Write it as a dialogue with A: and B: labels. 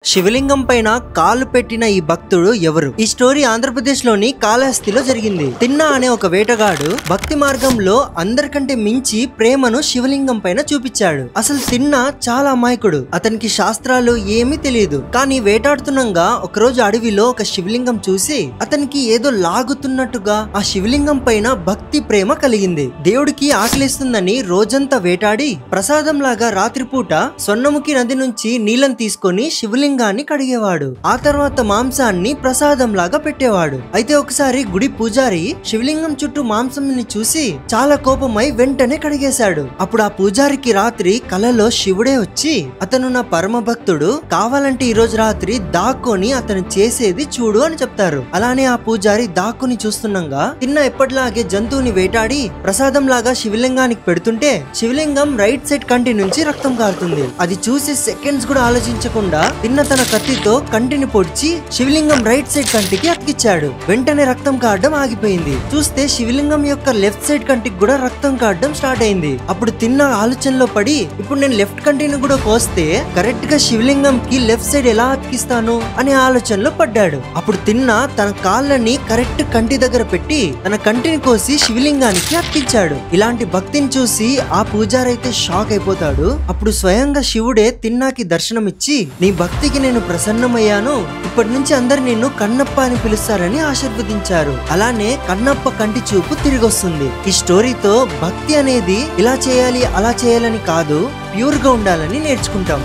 A: శివలింగం పైన కాలు పెట్టిన ఈ భక్తుడు ఎవరు? ఈ స్టోరీ ఆంధ్రప్రదేశ్ లోని కాళహస్తిలో జరిగింది. తిన్నా అనే ఒక వేటగాడు భక్తి మార్గంలో అందరికంటే మించి ప్రేమను శివలింగం పైన చూపించాడు. అసలు తిన్నా చాలా అమాయకుడు. అతనికి శాస్త్రాలు ఏమీ తెలియదు. కానీ వేటాడుతున్నంగా ఒకరోజు అడవిలో ఒక శివలింగం చూసి అతనికి ఏదో లాగుతున్నట్టుగా ఆ శివలింగం పైన భక్తి ప్రేమ కలిగింది. దేవుడికి ఆకలిస్తుందని రోజంతా వేటాడి ప్రసాదం లాగా రాత్రిపూట స్వర్ణముఖి నది నుంచి నీళ్ళని తీసుకొని శివలింగం కడిగేవాడు. ఆ తర్వాత మాంసాన్ని ప్రసాదం లాగా పెట్టేవాడు. అయితే ఒకసారి గుడి పూజారి శివలింగం చుట్టూ మాంసాన్ని చూసి చాలా కోపమై వెంటనే కడిగేశాడు. అప్పుడు ఆ పూజారికి రాత్రి కలలో శివుడే వచ్చి, అతను నా పరమ భక్తుడు, కావాలంటే ఈ రోజు రాత్రి దాక్కుని అతను చేసేది చూడు అని చెప్తారు. అలానే ఆ పూజారి దాక్కుని చూస్తుండగా తిన్న ఎప్పటిలాగే జంతువుని వేటాడి ప్రసాదం లాగా శివలింగానికి పెడుతుంటే శివలింగం రైట్ సైడ్ కంటి నుంచి రక్తం కారుతుంది. అది చూసి సెకండ్స్ కూడా ఆలోచించకుండా తిన్న తన కత్తితో కంటిని పొడిచి శివలింగం రైట్ సైడ్ కంటికి అతికిచ్చాడు. వెంటనే రక్తం కారడం ఆగిపోయింది. చూస్తే శివలింగం యొక్క లెఫ్ట్ సైడ్ కంటికి కూడా రక్తం కారడం స్టార్ట్ అయింది. అప్పుడు తిన్న ఆలోచనలో పడి, ఇప్పుడు నేను లెఫ్ట్ కంటిని కూడా కోస్తే కరెక్ట్ గా శివలింగం కి లెఫ్ట్ సైడ్ ఎలా అతికిస్తాను అనే ఆలోచనలో పడ్డాడు. అప్పుడు తిన్న తన కాళ్ళని కరెక్ట్ కంటి దగ్గర పెట్టి తన కంటిని కోసి శివలింగానికి అతికించాడు. ఇలాంటి భక్తిని చూసి ఆ పూజారి అయితే షాక్ అయిపోతాడు. అప్పుడు స్వయంగా శివుడే తిన్నాకి దర్శనం ఇచ్చి, నీ భక్తికి నేను ప్రసన్నమయ్యాను, ఇప్పటి నుంచి అందరు నిన్ను కన్నప్ప అని పిలుస్తారని ఆశీర్వదించారు. అలానే కన్నప్ప కంటి చూపు తిరిగి వస్తుంది. ఈ స్టోరీతో భక్తి అనేది ఇలా చేయాలి అలా చేయాలని కాదు, ప్యూర్ గా ఉండాలని నేర్చుకుంటాం.